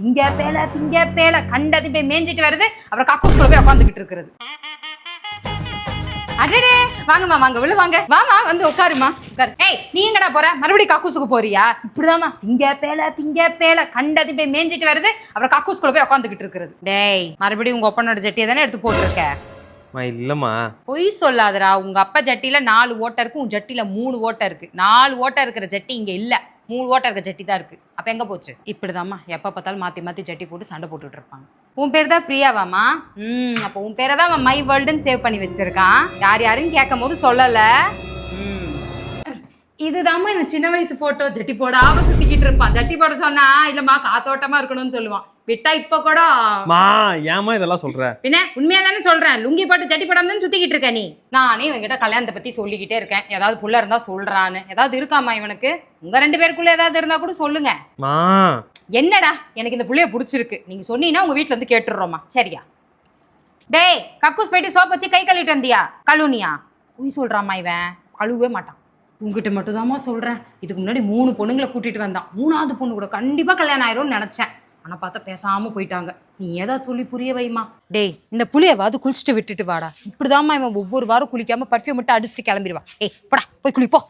திங்க பேல கண்டது போய் மேய்ஞ்சிட்டு வருது, அப்புறம் கக்கூஸ்குள்ள போய் உட்காந்துக்கிட்டு இருக்கிறது. அடடே வாங்கம்மா, வாங்க உள்ள வாங்க, வாமா வந்து உட்காருமா உட்காரு. ஏய் நீ எங்கடா போற? மறுபடியும் கக்கூசுக்கு போறியா? இப்படிதாம்மா திங்க பேல கண்டது போய் மேய்ஞ்சிட்டு வருது, அப்புறம் கக்கூஸ்குள்ள போய் உட்காந்துக்கிட்டு இருக்கிறது. டேய் மறுபடியும் உங்க ஒப்பனோட ஜட்டியை தானே எடுத்து போட்டுருக்க? இல்லம்மா. பொய் சொல்லாதடா. உங்க அப்பா ஜட்டியில 4 ஓட்டை இருக்கு, உன் ஜட்டியில 3 ஓட்டை இருக்கு. 4 ஓட்டை இருக்கிற ஜட்டி இங்க இல்ல, 3 ஓட்டை இருக்க ஜட்டி தான் இருக்கு. அப்ப எங்க போச்சு? இப்படிதாம்மா எப்ப பார்த்தாலும் மாத்தி மாத்தி ஜட்டி போட்டு சண்டை போட்டுட்டு இருப்பாங்க. உன் பேர் தான் பிரியாவாமா? அப்போ உன் பேரை தான் மை வேர்ல்டுன்னு சேவ் பண்ணி வச்சிருக்கான். யார் யாருன்னு கேட்கும் போது சொல்லல. இதுதாம்மா இவன் சின்ன வயசு போட்டோ. ஜட்டி போடாம சுத்திக்கிட்டு இருப்பான். ஜட்டி போட சொன்னா இல்லம்மா காத்தோட்டமா இருக்கணும்னு சொல்லுவான். விட்டா இப்ப கூட ஏமா இதெல்லாம் சொல்ற? பின்ன உண்மையா தானே சொல்றேன். லுங்கி போட்டு ஜட்டி போடாம தானே சுத்திக்கிட்டு இருக்க நீ. நானே இவன்கிட்ட கல்யாணத்தை பத்தி சொல்லிக்கிட்டே இருக்கேன். ஏதாவது புள்ள இருந்தா சொல்றான்னு. ஏதாவது இருக்காமா இவனுக்கு? உங்க 2 பேருக்குள்ள ஏதாவது இருந்தா கூட சொல்லுங்க. என்னடா எனக்கு இந்த புள்ளைய பிடிச்சிருக்கு, நீங்க சொன்னீங்கன்னா உங்க வீட்டுல இருந்து கேட்டுடுறோமா? சரியா? டேய் கக்கூஸ் போயிட்டு சோப் வச்சு கை கழுவிட்டு வந்தியா? கழுவுனியா? உய் சொல்றாமா இவன். கழுவே மாட்டான். உங்ககிட்ட மட்டும் தாமா சொல்றேன். இதுக்கு முன்னாடி 3 பொண்ணுங்களை கூட்டிட்டு வந்தான். 3ஆவது பொண்ணு கூட கண்டிப்பா கல்யாணம் ஆயிரும்னு நினைச்சேன். ஆனா பார்த்தா பேசாம போயிட்டாங்க. நீ ஏதாவது சொல்லி புரிய வைமா. டேய் இந்த புளியவாது குளிச்சுட்டு விட்டுட்டு வாடா. இப்படிதாம்மா இவன் ஒவ்வொரு வாரம் குளிக்காம பர்ஃப்யூம் மட்டும் அடிச்சுட்டு கிளம்பிடுவான். ஏய் போடா போய் குளிப்போ.